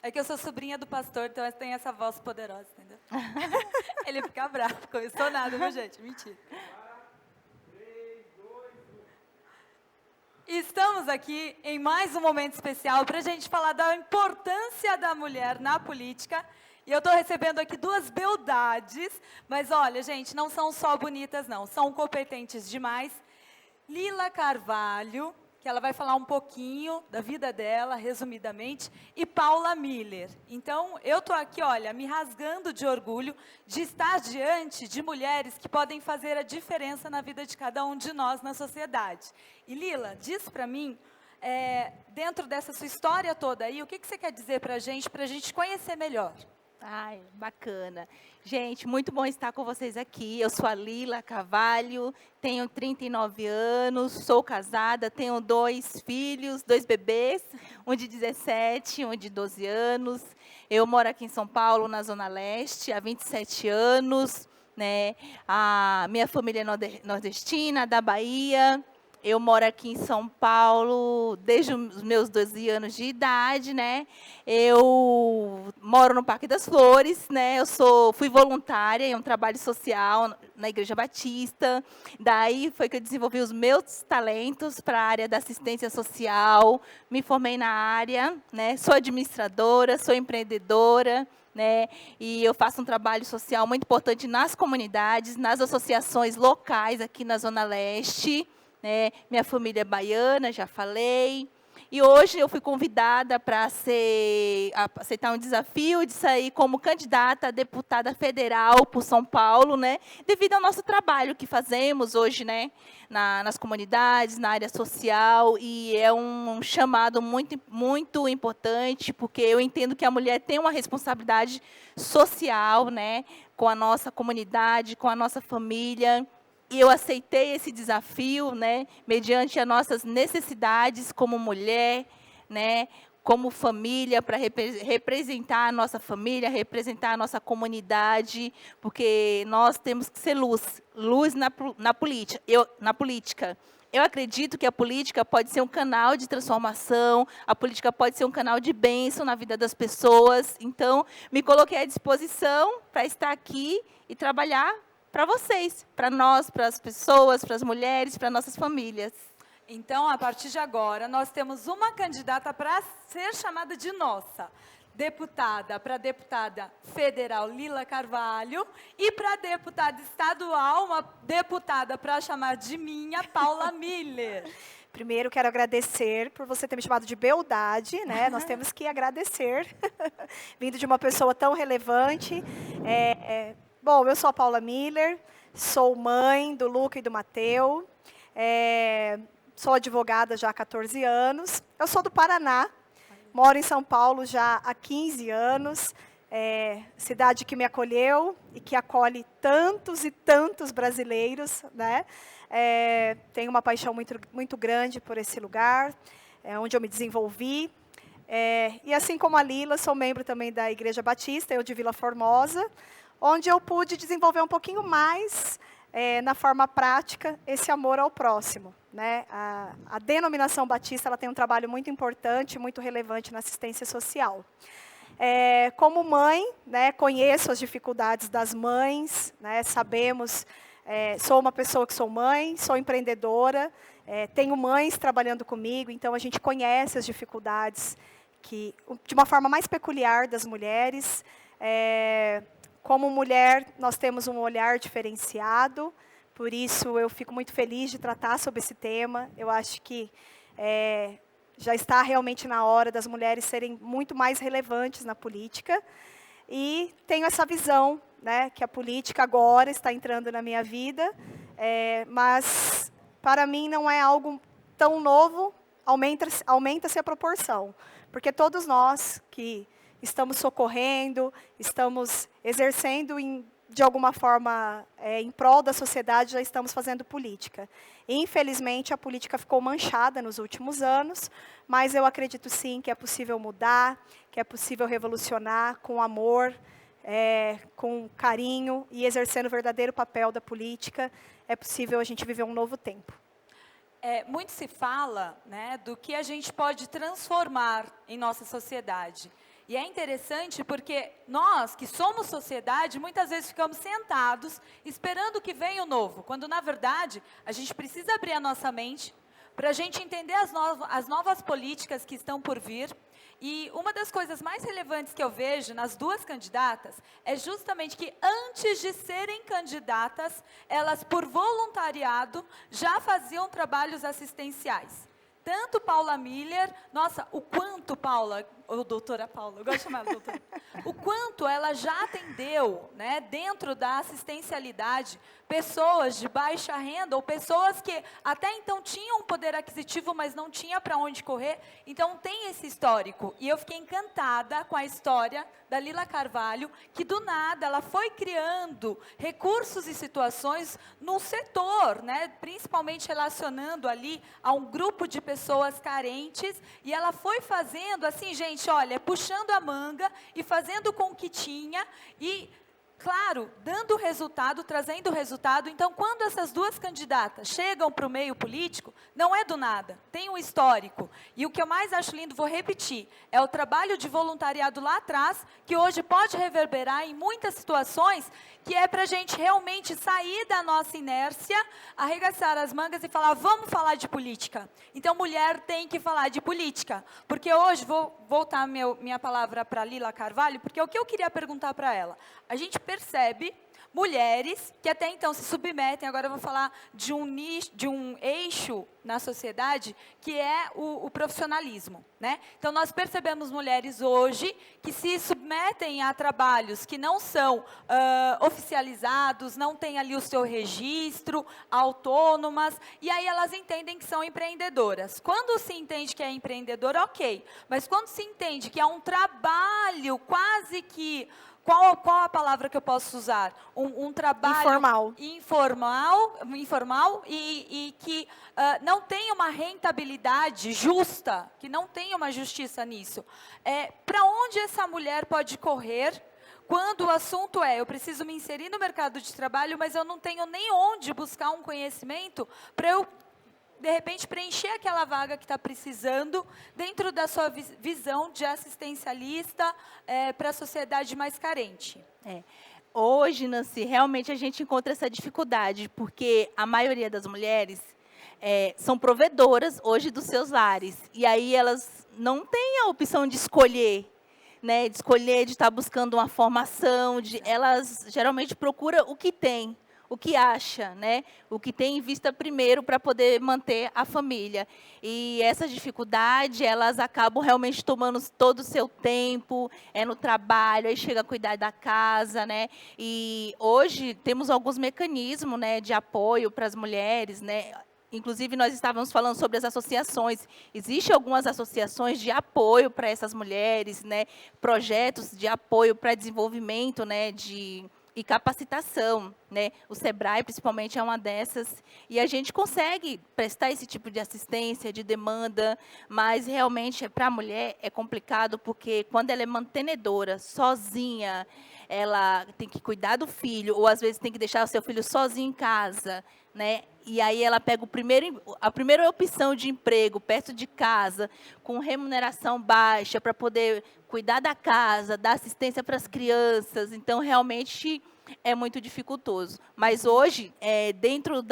É que eu sou sobrinha do pastor, então eu tenho essa voz poderosa, entendeu? Ele fica bravo, começou nada, viu, gente? Mentira. Estamos aqui em mais um momento especial para a gente falar da importância da mulher na política. E eu estou recebendo aqui duas beldades, mas olha, gente, não são só bonitas, não, são competentes demais. Lila Carvalho, que ela vai falar um pouquinho da vida dela, resumidamente, e Paula Miller. Então, eu estou aqui, olha, me rasgando de orgulho de estar diante de mulheres que podem fazer a diferença na vida de cada um de nós na sociedade. E Lila, diz para mim, dentro dessa sua história toda aí, o que você quer dizer para a gente conhecer melhor? Ai, bacana. Gente, muito bom estar com vocês aqui. Eu sou a Lila Carvalho, tenho 39 anos, sou casada, tenho 2 filhos, 2 bebês, um de 17, um de 12 anos. Eu moro aqui em São Paulo, na Zona Leste, há 27 anos, né? A minha família é nordestina, da Bahia. Eu moro aqui em São Paulo desde os meus 12 anos de idade, né? Eu moro no Parque das Flores, né? Fui voluntária em um trabalho social na Igreja Batista. Daí foi que eu desenvolvi os meus talentos para a área da assistência social. Me formei na área, né? Sou administradora, sou empreendedora, né? E eu faço um trabalho social muito importante nas comunidades, nas associações locais aqui na Zona Leste. Né? Minha família é baiana, já falei. E hoje eu fui convidada para aceitar um desafio de sair como candidata a deputada federal por São Paulo, né? Devido ao nosso trabalho que fazemos hoje, né? Nas comunidades, na área social. E é um chamado muito, muito importante, porque eu entendo que a mulher tem uma responsabilidade social, né? Com a nossa comunidade, com a nossa família. E eu aceitei esse desafio, né, mediante as nossas necessidades como mulher, né, como família, para representar a nossa família, representar a nossa comunidade, porque nós temos que ser luz na política. Eu acredito que a política pode ser um canal de transformação, a política pode ser um canal de bênção na vida das pessoas. Então, me coloquei à disposição para estar aqui e trabalhar para vocês, para nós, para as pessoas, para as mulheres, para nossas famílias. Então, a partir de agora, nós temos uma candidata para ser chamada de nossa. Para deputada federal Lila Carvalho e para deputada estadual, uma deputada para chamar de minha, Paula Miller. Primeiro, quero agradecer por você ter me chamado de beldade, né? Nós temos que agradecer, vindo de uma pessoa tão relevante. Bom, eu sou a Paula Miller, sou mãe do Luca e do Mateu, sou advogada já há 14 anos, eu sou do Paraná, moro em São Paulo já há 15 anos, cidade que me acolheu e que acolhe tantos e tantos brasileiros, né? Tenho uma paixão muito, muito grande por esse lugar, onde eu me desenvolvi. E assim como a Lila, sou membro também da Igreja Batista, eu de Vila Formosa, onde eu pude desenvolver um pouquinho mais, na forma prática, esse amor ao próximo. Né? A denominação batista ela tem um trabalho muito importante, muito relevante na assistência social. Como mãe, né, conheço as dificuldades das mães, né, sabemos, sou uma pessoa que sou mãe, sou empreendedora, tenho mães trabalhando comigo, então a gente conhece as dificuldades de uma forma mais peculiar das mulheres. Como mulher, nós temos um olhar diferenciado, por isso eu fico muito feliz de tratar sobre esse tema. Eu acho que já está realmente na hora das mulheres serem muito mais relevantes na política. E tenho essa visão, né, que a política agora está entrando na minha vida, mas para mim não é algo tão novo, aumenta-se a proporção. Porque todos nós que estamos socorrendo, estamos exercendo de alguma forma em prol da sociedade, já estamos fazendo política. Infelizmente, a política ficou manchada nos últimos anos, mas eu acredito sim que é possível mudar, que é possível revolucionar com amor, com carinho e exercendo o verdadeiro papel da política. É possível a gente viver um novo tempo. Muito se fala, né, do que a gente pode transformar em nossa sociedade. E é interessante porque nós, que somos sociedade, muitas vezes ficamos sentados esperando que venha o novo, quando, na verdade, a gente precisa abrir a nossa mente para a gente entender as novas políticas que estão por vir. E uma das coisas mais relevantes que eu vejo nas duas candidatas é justamente que antes de serem candidatas, elas, por voluntariado, já faziam trabalhos assistenciais. Tanto Paula Miller, nossa, o quanto Paula, ou doutora Paula, eu gosto de chamar ela doutora, o quanto ela já atendeu, né, dentro da assistencialidade, pessoas de baixa renda, ou pessoas que até então tinham um poder aquisitivo, mas não tinha para onde correr. Então, tem esse histórico. E eu fiquei encantada com a história da Lila Carvalho, que do nada ela foi criando recursos e situações no setor, né, principalmente relacionando ali a um grupo de pessoas carentes, e ela foi fazendo assim, gente, olha, puxando a manga e fazendo com o que tinha, e claro, dando resultado, trazendo resultado. Então, quando essas duas candidatas chegam para o meio político, não é do nada, tem um histórico. E o que eu mais acho lindo, vou repetir, é o trabalho de voluntariado lá atrás, que hoje pode reverberar em muitas situações, que é para a gente realmente sair da nossa inércia, arregaçar as mangas e falar, vamos falar de política. Então, mulher tem que falar de política. Porque hoje, vou voltar minha palavra para a Lila Carvalho, porque o que eu queria perguntar para ela, a gente percebe mulheres que até então se submetem, agora eu vou falar de um nicho, de um eixo na sociedade, que é o profissionalismo, né? Então, nós percebemos mulheres hoje que se submetem a trabalhos que não são oficializados, não têm ali o seu registro, autônomas, e aí elas entendem que são empreendedoras. Quando se entende que é empreendedora, ok, mas quando se entende que é um trabalho quase que... Qual a palavra que eu posso usar? Um trabalho informal e que não tem uma rentabilidade justa, que não tem uma justiça nisso. Para onde essa mulher pode correr quando o assunto é, eu preciso me inserir no mercado de trabalho, mas eu não tenho nem onde buscar um conhecimento para eu, de repente, preencher aquela vaga que está precisando dentro da sua visão de assistencialista para a sociedade mais carente? Hoje, Nancy, realmente a gente encontra essa dificuldade, porque a maioria das mulheres são provedoras hoje dos seus lares. E aí elas não têm a opção de escolher, né, de estar buscando uma formação, elas geralmente procuram o que tem, o que acha, né? O que tem em vista primeiro para poder manter a família. E essa dificuldade, elas acabam realmente tomando todo o seu tempo, no trabalho, aí chega a cuidar da casa, né? E hoje temos alguns mecanismos, né, de apoio para as mulheres, né? Inclusive, nós estávamos falando sobre as associações. Existem algumas associações de apoio para essas mulheres, né? Projetos de apoio para desenvolvimento, né, e capacitação, né? O Sebrae, principalmente, é uma dessas. E a gente consegue prestar esse tipo de assistência, de demanda, mas, realmente, para a mulher é complicado, porque quando ela é mantenedora, sozinha, ela tem que cuidar do filho, ou, às vezes, tem que deixar o seu filho sozinho em casa, né? E aí ela pega a primeira opção de emprego perto de casa, com remuneração baixa, para poder cuidar da casa, dar assistência para as crianças. Então, realmente, é muito dificultoso. Mas hoje, dentro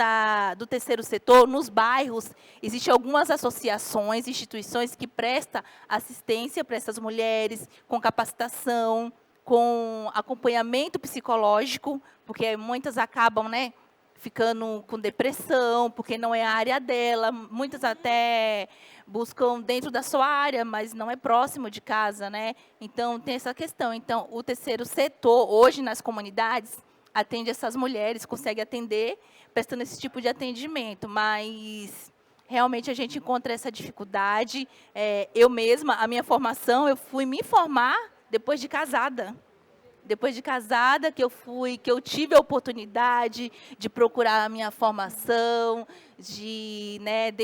do terceiro setor, nos bairros, existem algumas associações, instituições que prestam assistência para essas mulheres, com capacitação, com acompanhamento psicológico, porque muitas acabam, né, ficando com depressão, porque não é a área dela. Muitas até buscam dentro da sua área, mas não é próximo de casa, né? Então, tem essa questão. Então, o terceiro setor, hoje, nas comunidades, atende essas mulheres, consegue atender, prestando esse tipo de atendimento, mas realmente a gente encontra essa dificuldade. Eu mesma, a minha formação, eu fui me formar depois de casada. Depois de casada, que eu tive a oportunidade de procurar a minha formação, né,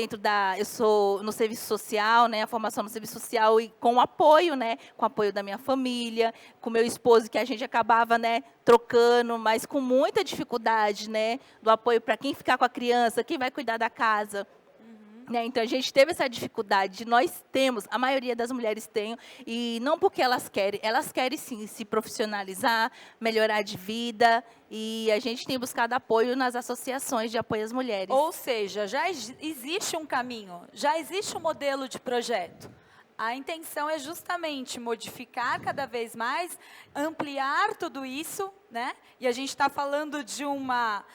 eu sou no serviço social, né, a formação no serviço social, e com apoio, né, com apoio da minha família, com meu esposo, que a gente acabava, né, trocando, mas com muita dificuldade, né, do apoio para quem ficar com a criança, quem vai cuidar da casa. Né? Então, a gente teve essa dificuldade, nós temos, a maioria das mulheres tem, e não porque elas querem sim se profissionalizar, melhorar de vida, e a gente tem buscado apoio nas associações de apoio às mulheres. Ou seja, já existe um caminho, já existe um modelo de projeto. A intenção é justamente modificar cada vez mais, ampliar tudo isso, né? E a gente está falando de uma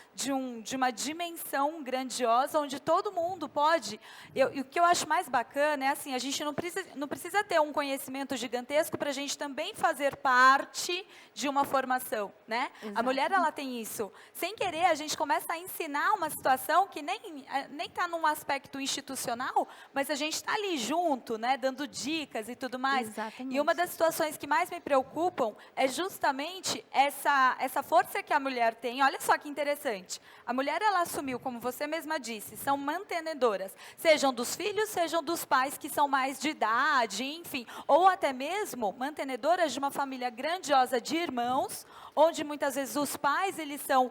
dimensão grandiosa, onde todo mundo pode. E o que eu acho mais bacana é assim, a gente não precisa ter um conhecimento gigantesco para a gente também fazer parte de uma formação, né? Exato. A mulher, ela tem isso. Sem querer, a gente começa a ensinar uma situação que nem está num aspecto institucional, mas a gente está ali junto, né? Dando dicas e tudo mais. Exatamente. E uma das situações que mais me preocupam é justamente essa força que a mulher tem. Olha só que interessante. A mulher, ela assumiu, como você mesma disse, são mantenedoras, sejam dos filhos, sejam dos pais que são mais de idade, enfim, ou até mesmo mantenedoras de uma família grandiosa de irmãos, onde muitas vezes os pais, eles são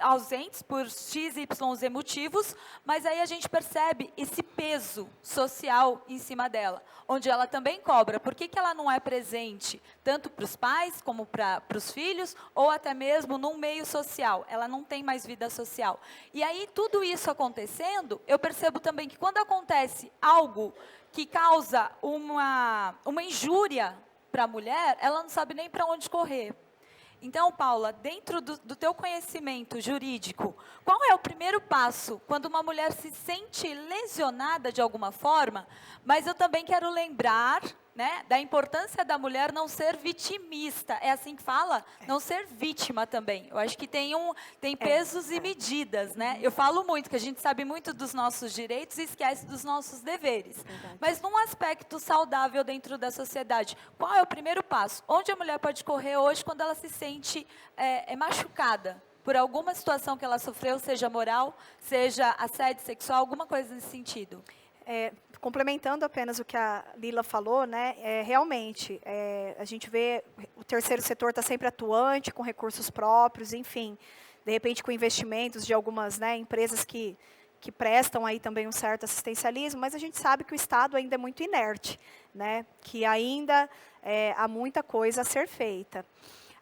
ausentes por X, Y, Z motivos, mas aí a gente percebe esse peso social em cima dela, onde ela também cobra. Por que ela não é presente, tanto para os pais, como para os filhos, ou até mesmo num meio social? Ela não tem mais vida social. E aí, tudo isso acontecendo, eu percebo também que quando acontece algo que causa uma injúria para a mulher, ela não sabe nem para onde correr. Então, Paula, dentro do teu conhecimento jurídico, qual é o primeiro passo quando uma mulher se sente lesionada de alguma forma? Mas eu também quero lembrar, né, da importância da mulher não ser vitimista. É assim que fala? Não ser vítima também. Eu acho que tem pesos e medidas, né? Eu falo muito, que a gente sabe muito dos nossos direitos e esquece dos nossos deveres. Verdade. Mas num aspecto saudável dentro da sociedade, qual é o primeiro passo? Onde a mulher pode correr hoje quando ela se sente machucada por alguma situação que ela sofreu, seja moral, seja assédio sexual, alguma coisa nesse sentido? Complementando apenas o que a Lila falou, né, realmente, a gente vê o terceiro setor está sempre atuante, com recursos próprios, enfim, de repente com investimentos de algumas, né, empresas que prestam aí também um certo assistencialismo, mas a gente sabe que o Estado ainda é muito inerte, né, que ainda há muita coisa a ser feita.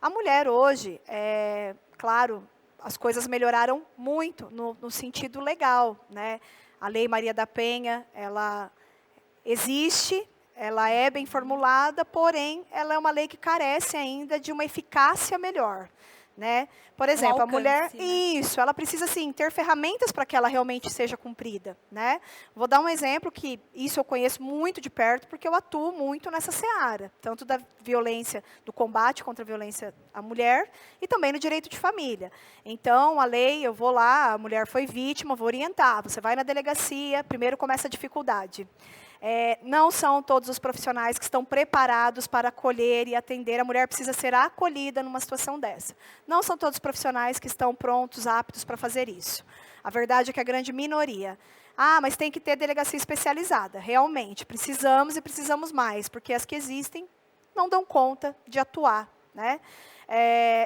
A mulher hoje, claro, as coisas melhoraram muito no sentido legal, né? A Lei Maria da Penha, ela existe, ela é bem formulada, porém, ela é uma lei que carece ainda de uma eficácia melhor, né? Por exemplo, alcance, a mulher, né? isso, ela precisa, sim, ter ferramentas para que ela realmente seja cumprida, né? Vou dar um exemplo que isso eu conheço muito de perto, porque eu atuo muito nessa seara, tanto da violência, do combate contra a violência à mulher, e também no direito de família. Então, a lei, eu vou lá, a mulher foi vítima, vou orientar, você vai na delegacia, primeiro começa a dificuldade. Não são todos os profissionais que estão preparados para acolher e atender. A mulher precisa ser acolhida numa situação dessa. Não são todos os profissionais que estão prontos, aptos para fazer isso. A verdade é que a grande minoria. Mas tem que ter delegacia especializada. Realmente, precisamos e precisamos mais, porque as que existem não dão conta de atuar, né?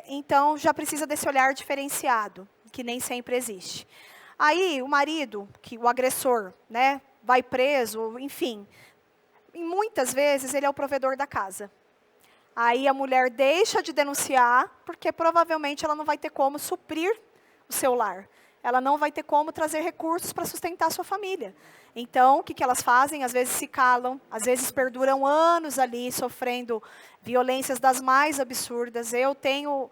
Então, já precisa desse olhar diferenciado, que nem sempre existe. Aí, o marido, o agressor, né, vai preso, enfim. E muitas vezes ele é o provedor da casa. Aí a mulher deixa de denunciar, porque provavelmente ela não vai ter como suprir o seu lar. Ela não vai ter como trazer recursos para sustentar a sua família. Então, o que elas fazem? Às vezes se calam, às vezes perduram anos ali, sofrendo violências das mais absurdas. Eu tenho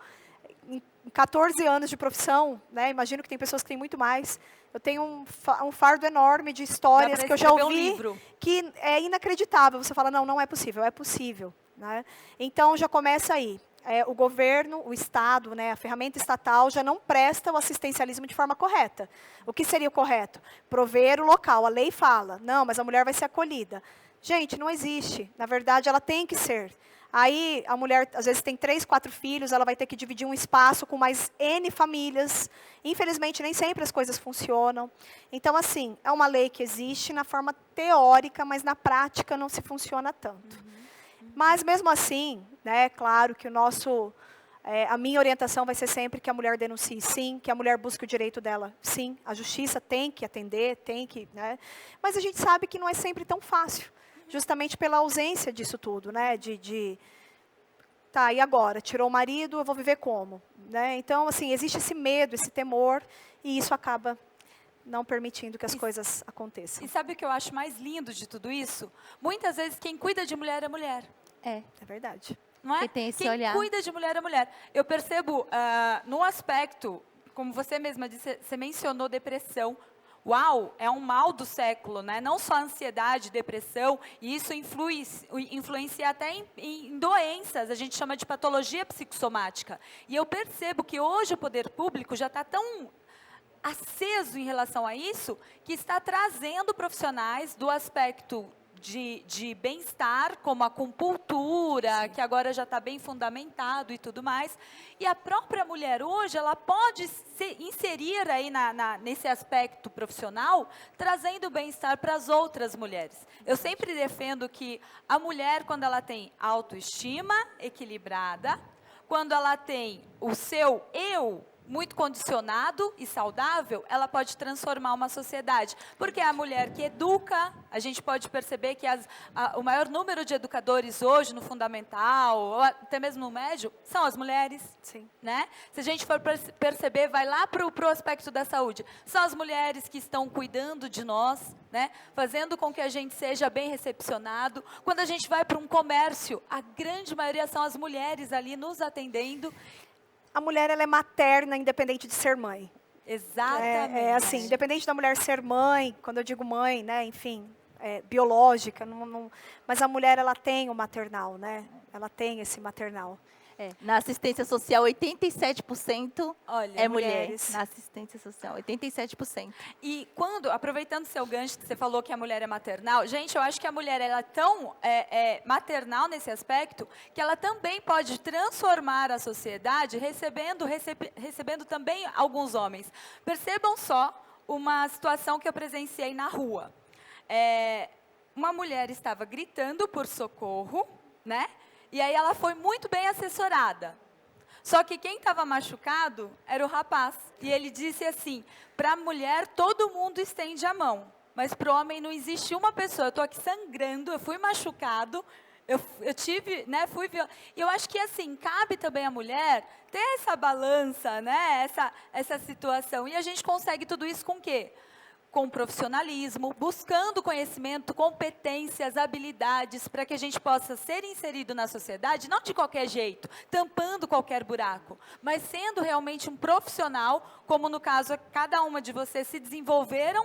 14 anos de profissão, né? Imagino que tem pessoas que têm muito mais. Eu tenho um fardo enorme de histórias que eu já ouvi, que é inacreditável. Você fala, não é possível, é possível, né? Então, já começa aí. O governo, o Estado, né, a ferramenta estatal já não presta o assistencialismo de forma correta. O que seria o correto? Prover o local. A lei fala, não, mas a mulher vai ser acolhida. Gente, não existe. Na verdade, ela tem que ser. Aí, a mulher, às vezes, tem 3, 4 filhos, ela vai ter que dividir um espaço com mais N famílias. Infelizmente, nem sempre as coisas funcionam. Então, assim, é uma lei que existe na forma teórica, mas na prática não se funciona tanto. Mas, mesmo assim, né, claro que o nosso A minha orientação vai ser sempre que a mulher denuncie, sim, que a mulher busque o direito dela, sim. A justiça tem que atender, tem que, né? Mas a gente sabe que não é sempre tão fácil, justamente pela ausência disso tudo, né? Tá, e agora? Tirou o marido, eu vou viver como? Né? Então, assim, existe esse medo, esse temor, e isso acaba não permitindo que as coisas aconteçam. E sabe o que eu acho mais lindo de tudo isso? Muitas vezes quem cuida de mulher é mulher. É. É verdade. Não é? Que tem esse Quem olhar. cuida de mulher é mulher. Eu percebo no aspecto, como você mesma disse, você mencionou depressão. Uau, é um mal do século, né? Não só ansiedade, depressão, e isso influencia até em doenças, a gente chama de patologia psicossomática. E eu percebo que hoje o poder público já está tão aceso em relação a isso, que está trazendo profissionais do aspecto de bem-estar, como a acupuntura, Sim. que agora já está bem fundamentado e tudo mais. E a própria mulher hoje, ela pode se inserir aí nesse aspecto profissional, trazendo bem-estar para as outras mulheres. Eu sempre defendo que a mulher, quando ela tem autoestima equilibrada, quando ela tem o seu eu muito condicionado e saudável, ela pode transformar uma sociedade. Porque é a mulher que educa, a gente pode perceber que o maior número de educadores hoje no fundamental, ou até mesmo no médio, são as mulheres. Sim. Né? Se a gente for perceber, vai lá para o aspecto da saúde. São as mulheres que estão cuidando de nós, né? Fazendo com que a gente seja bem recepcionado. Quando a gente vai para um comércio, a grande maioria são as mulheres ali nos atendendo. A mulher, ela é materna, independente de ser mãe. Exatamente. É assim, independente da mulher ser mãe, quando eu digo mãe, né, enfim, biológica, mas a mulher, ela tem o maternal, né? Ela tem esse maternal. Na assistência social, 87% Olha, é mulher. mulheres. Na assistência social, 87%. E quando, aproveitando o seu gancho, que você falou que a mulher é maternal, gente, eu acho que a mulher ela é tão maternal nesse aspecto, que ela também pode transformar a sociedade recebendo também alguns homens. Percebam só uma situação que eu presenciei na rua. Uma mulher estava gritando por socorro, né? E aí ela foi muito bem assessorada. Só que quem estava machucado era o rapaz. E ele disse assim, para a mulher todo mundo estende a mão, mas para o homem não existe uma pessoa. Eu estou aqui sangrando, eu fui machucado, eu tive, né, e eu acho que assim, cabe também à mulher ter essa balança, né, essa situação. E a gente consegue tudo isso com o quê? Com profissionalismo, buscando conhecimento, competências, habilidades, para que a gente possa ser inserido na sociedade, não de qualquer jeito, tampando qualquer buraco, mas sendo realmente um profissional, como no caso, cada uma de vocês se desenvolveram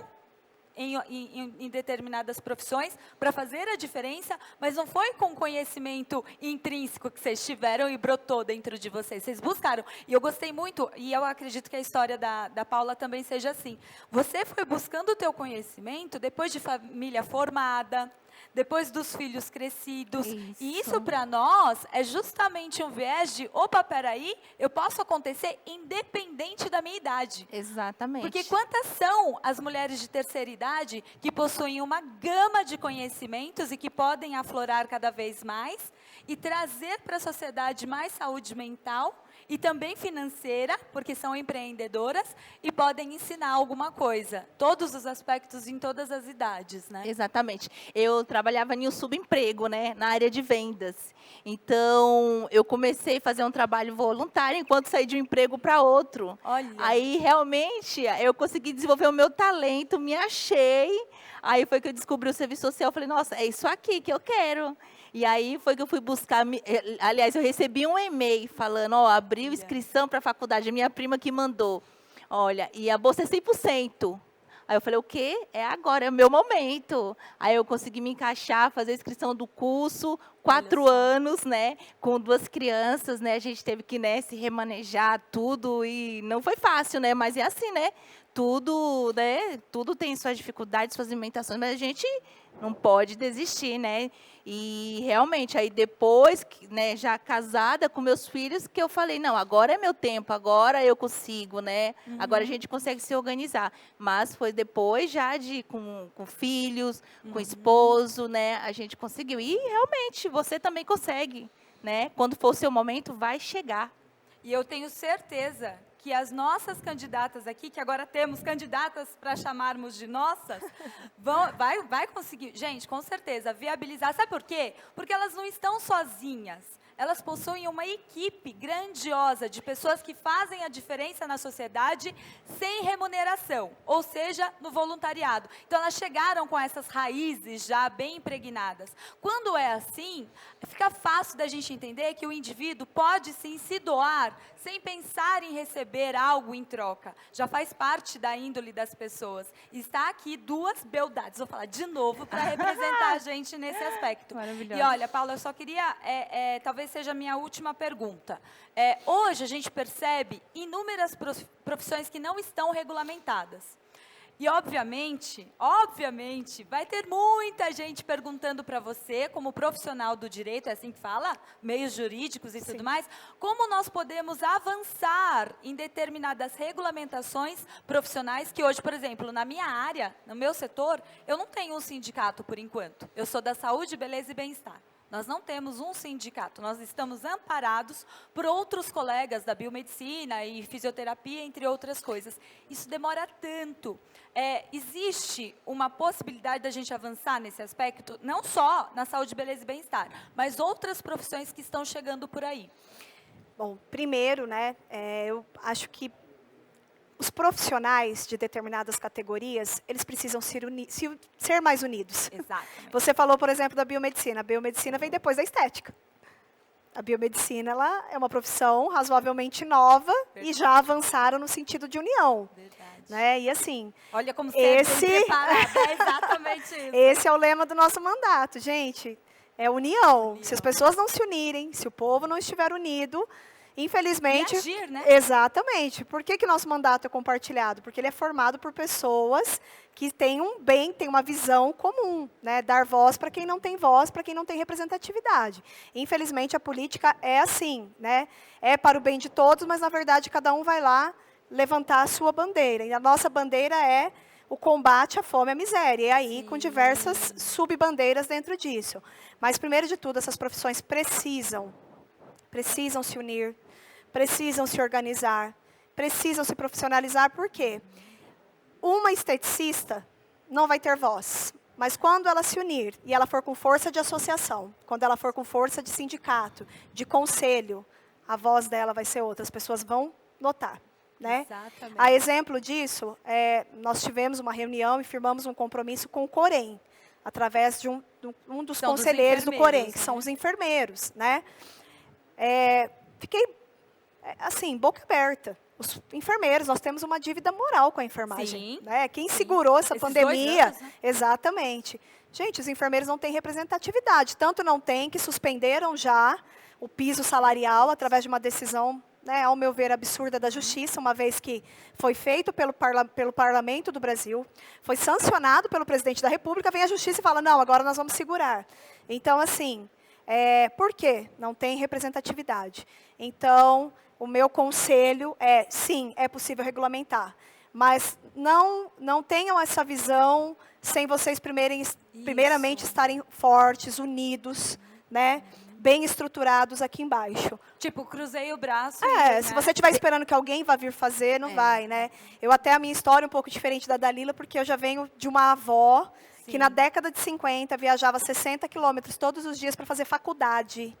em determinadas profissões para fazer a diferença, mas não foi com conhecimento intrínseco que vocês tiveram e brotou dentro de vocês. Vocês buscaram. E eu gostei muito, e eu acredito que a história da Paula também seja assim. Você foi buscando o teu conhecimento depois de família formada, depois dos filhos crescidos. Isso. E isso para nós é justamente um viés de, opa, peraí, eu posso acontecer independente da minha idade. Exatamente. Porque quantas são as mulheres de terceira idade que possuem uma gama de conhecimentos e que podem aflorar cada vez mais e trazer para a sociedade mais saúde mental e também financeira, porque são empreendedoras e podem ensinar alguma coisa. Todos os aspectos em todas as idades, né? Exatamente. Eu trabalhava em um subemprego, né, na área de vendas. Então, eu comecei a fazer um trabalho voluntário enquanto saí de um emprego para outro. Olha. Aí, realmente, eu consegui desenvolver o meu talento, me achei. Aí foi que eu descobri o serviço social. Falei, nossa, é isso aqui que eu quero. E aí foi que eu fui buscar, aliás, eu recebi um e-mail falando, ó, abriu inscrição para a faculdade, minha prima que mandou. Olha, e a bolsa é 100%. Aí eu falei, o quê? É agora, é o meu momento. Aí eu consegui me encaixar, fazer a inscrição do curso, 4 anos, né, com 2 crianças, né, a gente teve que, né, se remanejar, tudo, e não foi fácil, né, mas é assim, né, tudo tem suas dificuldades, suas limitações, mas a gente não pode desistir, né, e realmente, aí depois, né, já casada com meus filhos, que eu falei, não, agora é meu tempo, agora eu consigo, né, agora a gente consegue se organizar, mas foi depois já com filhos, com esposo, né, a gente conseguiu, e realmente, você também consegue, né, quando for o seu momento, vai chegar. E eu tenho certeza que as nossas candidatas aqui, que agora temos candidatas para chamarmos de nossas, vai conseguir, gente, com certeza, viabilizar. Sabe por quê? Porque elas não estão sozinhas. Elas possuem uma equipe grandiosa de pessoas que fazem a diferença na sociedade sem remuneração, ou seja, no voluntariado. Então, elas chegaram com essas raízes já bem impregnadas. Quando é assim, fica fácil da gente entender que o indivíduo pode sim se doar sem pensar em receber algo em troca. Já faz parte da índole das pessoas. E está aqui duas beldades, vou falar de novo, para representar a gente nesse aspecto. Maravilhoso. E olha, Paula, eu só queria, talvez seja a minha última pergunta. Hoje a gente percebe inúmeras profissões que não estão regulamentadas. E, obviamente, vai ter muita gente perguntando para você, como profissional do direito, é assim que fala? Meios jurídicos e tudo mais, como nós podemos avançar em determinadas regulamentações profissionais que hoje, por exemplo, na minha área, no meu setor, eu não tenho um sindicato por enquanto. Eu sou da saúde, beleza e bem-estar. Nós não temos um sindicato, nós estamos amparados por outros colegas da biomedicina e fisioterapia, entre outras coisas. Isso demora tanto. Existe uma possibilidade da gente avançar nesse aspecto, não só na saúde, beleza e bem-estar, mas outras profissões que estão chegando por aí. Bom, primeiro, né, eu acho que os profissionais de determinadas categorias, eles precisam ser mais unidos. Exatamente. Você falou, por exemplo, da biomedicina. A biomedicina vem depois da estética. A biomedicina, ela é uma profissão razoavelmente nova e já avançaram no sentido de união. Verdade. Né? E assim, olha como você é bem preparada, é exatamente isso. Esse é o lema do nosso mandato, gente. É união. Se as pessoas não se unirem, se o povo não estiver unido, infelizmente... E agir, né? Exatamente. Por que o nosso mandato é compartilhado? Porque ele é formado por pessoas que têm têm uma visão comum, né? Dar voz para quem não tem voz, para quem não tem representatividade. Infelizmente, a política é assim, né? É para o bem de todos, mas, na verdade, cada um vai lá levantar a sua bandeira. E a nossa bandeira é o combate à fome e à miséria. E aí, com diversas subbandeiras dentro disso. Mas, primeiro de tudo, essas profissões precisam se unir, precisam se organizar, precisam se profissionalizar. Por quê? Uma esteticista não vai ter voz, mas quando ela se unir e ela for com força de associação, quando ela for com força de sindicato, de conselho, a voz dela vai ser outra, as pessoas vão notar. Né? Exatamente. A exemplo disso, nós tivemos uma reunião e firmamos um compromisso com o Corém, através de um dos conselheiros do Corém, que são os enfermeiros. Né? Fiquei, assim, boca aberta. Os enfermeiros, nós temos uma dívida moral com a enfermagem. Sim, né? Quem segurou essa Esses pandemia... 2 anos, né? Exatamente. Gente, os enfermeiros não têm representatividade. Tanto não tem que suspenderam já o piso salarial através de uma decisão, né, ao meu ver, absurda da Justiça, uma vez que foi feito pelo Parlamento do Brasil, foi sancionado pelo Presidente da República, vem a Justiça e fala, não, agora nós vamos segurar. Então, assim... por quê? Não tem representatividade. Então, o meu conselho é, sim, é possível regulamentar, mas não tenham essa visão sem vocês primeiramente estarem fortes, unidos, né, bem estruturados aqui embaixo. Tipo, cruzei o braço. Se você estiver esperando que alguém vá vir fazer, não vai, né? A minha história é um pouco diferente da Dalila, porque eu já venho de uma avó que na década de 50 viajava 60 quilômetros todos os dias para fazer faculdade.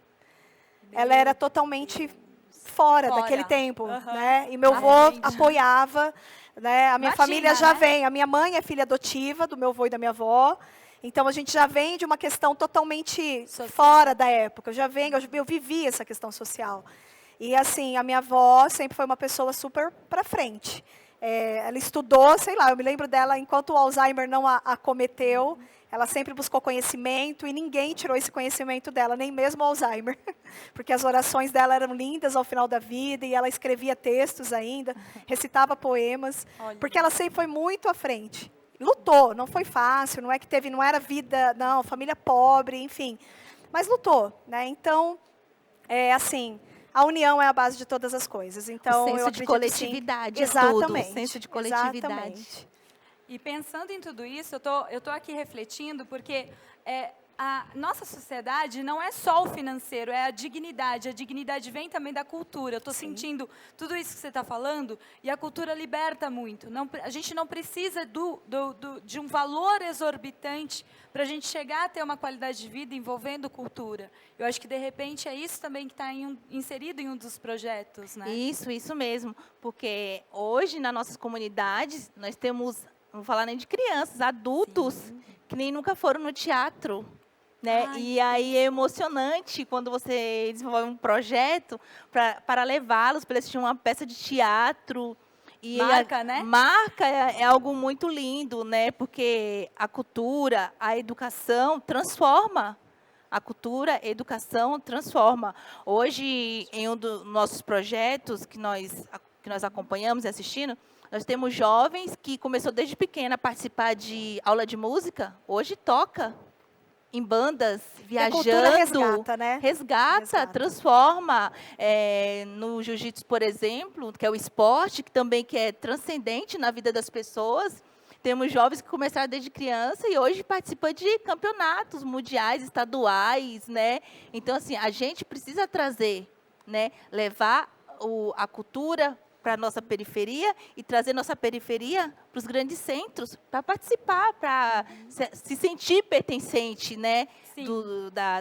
Ela era totalmente fora daquele tempo. Né? E meu avô apoiava. Né? A minha família já vem. A minha mãe é filha adotiva do meu avô e da minha avó. Então, a gente já vem de uma questão totalmente fora da época. Eu vivi essa questão social. E, assim, a minha avó sempre foi uma pessoa super para frente. Ela estudou, sei lá, eu me lembro dela, enquanto o Alzheimer não a acometeu, ela sempre buscou conhecimento e ninguém tirou esse conhecimento dela, nem mesmo o Alzheimer. Porque as orações dela eram lindas ao final da vida e ela escrevia textos ainda, recitava poemas, porque ela sempre foi muito à frente. Lutou, não foi fácil, não era vida, não, família pobre, enfim, mas lutou, né? Então, assim, a união é a base de todas as coisas. Então, o senso de coletividade, exatamente. O senso de coletividade. Exatamente. E pensando em tudo isso, eu tô aqui refletindo, porque a nossa sociedade não é só o financeiro, é a dignidade. A dignidade vem também da cultura. Eu estou sentindo tudo isso que você está falando, e a cultura liberta muito. A gente não precisa de um valor exorbitante para a gente chegar a ter uma qualidade de vida envolvendo cultura. Eu acho que, de repente, é isso também que está inserido em um dos projetos, né? Isso mesmo. Porque hoje, nas nossas comunidades, nós temos, não vou falar nem de crianças, adultos que nem nunca foram no teatro. Né? Ai, e aí é emocionante quando você desenvolve um projeto para levá-los para assistir uma peça de teatro. E marca, né? Marca é algo muito lindo, né? Porque a cultura, a educação transforma. A cultura, a educação transforma. Hoje, em um dos nossos projetos que nós acompanhamos e assistindo, nós temos jovens que começou desde pequena a participar de aula de música, hoje toca em bandas, viajando. A cultura resgata, né? Resgata, transforma. No jiu-jitsu, por exemplo, que é o esporte, que também é transcendente na vida das pessoas. Temos jovens que começaram desde criança e hoje participam de campeonatos mundiais, estaduais, né? Então, assim, a gente precisa trazer, né? Levar a cultura para a nossa periferia e trazer nossa periferia para os grandes centros, para participar, para se sentir pertencente, né?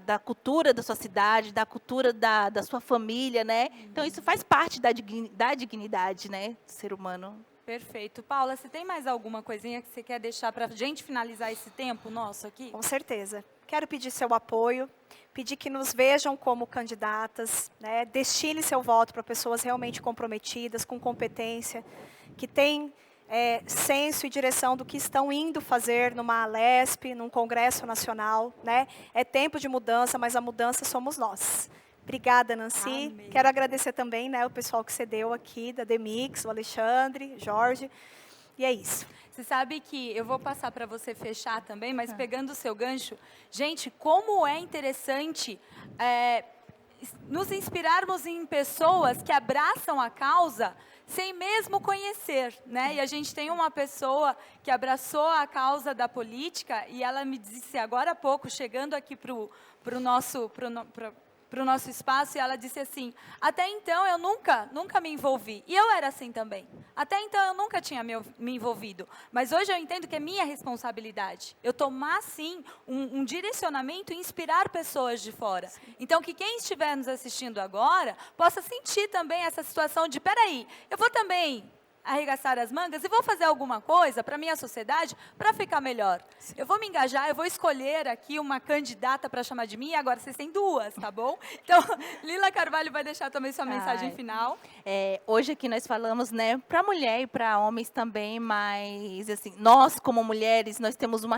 Da cultura da sua cidade, da cultura da sua família, né? Então, isso faz parte da dignidade, né, do ser humano. Perfeito. Paula, você tem mais alguma coisinha que você quer deixar para a gente finalizar esse tempo nosso aqui? Com certeza. Quero pedir seu apoio, pedir que nos vejam como candidatas, né? Destine seu voto para pessoas realmente comprometidas, com competência, que têm senso e direção do que estão indo fazer numa Alesp, num Congresso Nacional, né? É tempo de mudança, mas a mudança somos nós. Obrigada, Nancy. Amém. Quero agradecer também, né, o pessoal que cedeu aqui, da Demix, o Alexandre, Jorge. E é isso. Você sabe que eu vou passar para você fechar também, mas pegando o seu gancho, gente, como é interessante nos inspirarmos em pessoas que abraçam a causa sem mesmo conhecer, né? E a gente tem uma pessoa que abraçou a causa da política e ela me disse agora há pouco, chegando aqui para o nosso espaço, e ela disse assim, até então eu nunca me envolvi. E eu era assim também. Até então eu nunca tinha me envolvido. Mas hoje eu entendo que é minha responsabilidade. Eu tomar, sim, um direcionamento e inspirar pessoas de fora. Sim. Então, que quem estiver nos assistindo agora possa sentir também essa situação de, peraí, eu vou também arregaçar as mangas e vou fazer alguma coisa para a minha sociedade para ficar melhor. Sim. Eu vou me engajar, eu vou escolher aqui uma candidata para chamar de mim, agora vocês têm duas, tá bom? Então, Lila Carvalho vai deixar também sua mensagem final. Hoje aqui nós falamos, né, para mulher e para homens também, mas assim, nós como mulheres, nós temos uma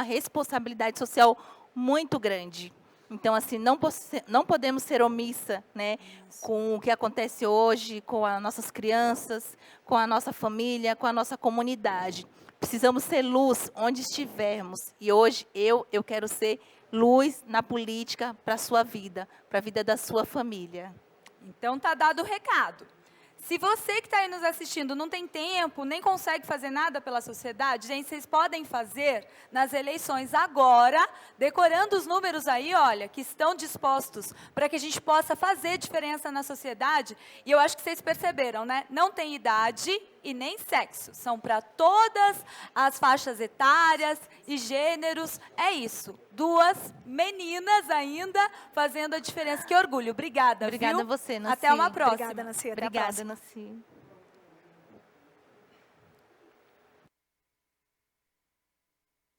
responsabilidade social muito grande. Então, assim, não podemos ser omissa, né, com o que acontece hoje, com as nossas crianças, com a nossa família, com a nossa comunidade. Precisamos ser luz onde estivermos. E hoje eu quero ser luz na política para a sua vida, para a vida da sua família. Então, tá dado o recado. Se você que está aí nos assistindo não tem tempo, nem consegue fazer nada pela sociedade, gente, vocês podem fazer nas eleições agora, decorando os números aí, olha, que estão dispostos para que a gente possa fazer diferença na sociedade. E eu acho que vocês perceberam, né? Não tem idade e nem sexo. São para todas as faixas etárias e gêneros. É isso. Duas meninas ainda fazendo a diferença. Que orgulho. Obrigada, Obrigada viu? a você, Nancy. Até uma próxima. Obrigada, Nancy. Até a Obrigada, próxima. Nancy.